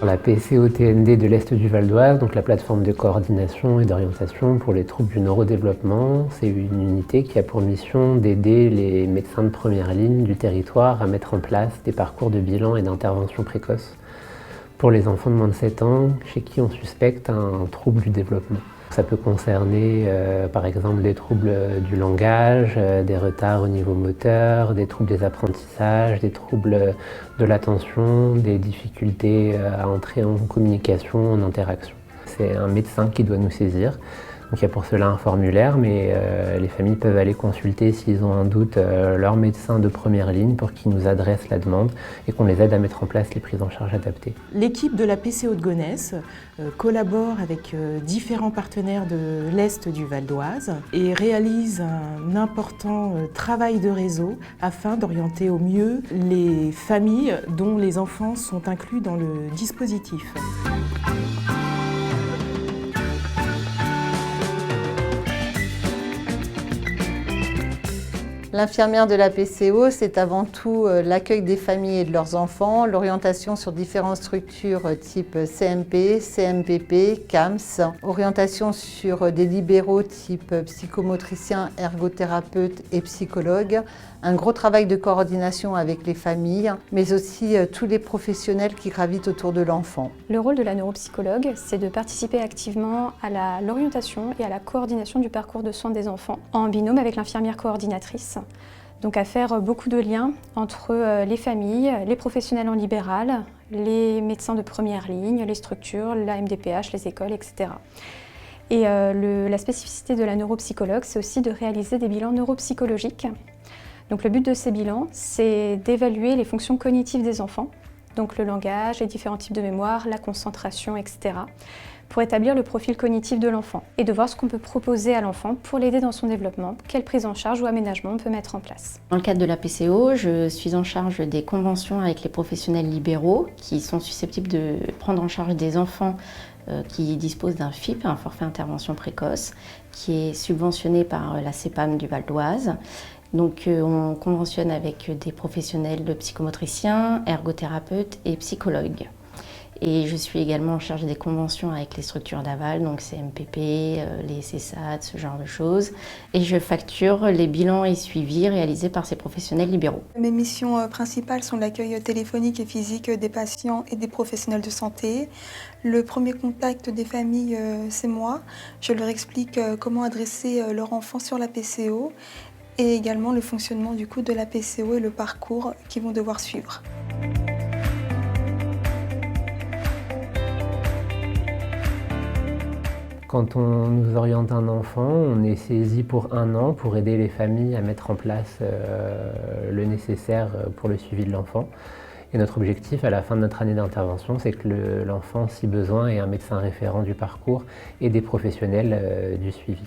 La PCO-TND de l'Est du Val d'Oise, donc la plateforme de coordination et d'orientation pour les troubles du neurodéveloppement, c'est une unité qui a pour mission d'aider les médecins de première ligne du territoire à mettre en place des parcours de bilan et d'intervention précoce pour les enfants de moins de 7 ans chez qui on suspecte un trouble du développement. Ça peut concerner par exemple des troubles du langage, des retards au niveau moteur, des troubles des apprentissages, des troubles de l'attention, des difficultés à entrer en communication, en interaction. C'est un médecin qui doit nous saisir. Donc il y a pour cela un formulaire, mais les familles peuvent aller consulter s'ils ont un doute leur médecin de première ligne pour qu'il nous adresse la demande et qu'on les aide à mettre en place les prises en charge adaptées. L'équipe de la PCO de Gonesse collabore avec différents partenaires de l'Est du Val d'Oise et réalise un important travail de réseau afin d'orienter au mieux les familles dont les enfants sont inclus dans le dispositif. L'infirmière de la PCO, c'est avant tout l'accueil des familles et de leurs enfants, l'orientation sur différentes structures type CMP, CMPP, CAMS, orientation sur des libéraux type psychomotricien, ergothérapeute et psychologue, un gros travail de coordination avec les familles, mais aussi tous les professionnels qui gravitent autour de l'enfant. Le rôle de la neuropsychologue, c'est de participer activement à l'orientation et à la coordination du parcours de soins des enfants, en binôme avec l'infirmière coordinatrice. Donc à faire beaucoup de liens entre les familles, les professionnels en libéral, les médecins de première ligne, les structures, la MDPH, les écoles, etc. Et la spécificité de la neuropsychologue, c'est aussi de réaliser des bilans neuropsychologiques. Donc le but de ces bilans, c'est d'évaluer les fonctions cognitives des enfants, donc le langage, les différents types de mémoire, la concentration, etc., pour établir le profil cognitif de l'enfant et de voir ce qu'on peut proposer à l'enfant pour l'aider dans son développement, quelle prise en charge ou aménagement on peut mettre en place. Dans le cadre de la PCO, je suis en charge des conventions avec les professionnels libéraux qui sont susceptibles de prendre en charge des enfants qui disposent d'un FIP, un forfait intervention précoce, qui est subventionné par la CEPAM du Val d'Oise. Donc on conventionne avec des professionnels de psychomotriciens, ergothérapeutes et psychologues. Et je suis également en charge des conventions avec les structures d'aval, donc CMPP, les CESAD, ce genre de choses. Et je facture les bilans et suivis réalisés par ces professionnels libéraux. Mes missions principales sont l'accueil téléphonique et physique des patients et des professionnels de santé. Le premier contact des familles, c'est moi. Je leur explique comment adresser leur enfant sur la PCO et également le fonctionnement du coup de la PCO et le parcours qu'ils vont devoir suivre. Quand on nous oriente un enfant, on est saisi pour 1 an pour aider les familles à mettre en place le nécessaire pour le suivi de l'enfant. Et notre objectif à la fin de notre année d'intervention, c'est que l'enfant, si besoin, ait un médecin référent du parcours et des professionnels du suivi.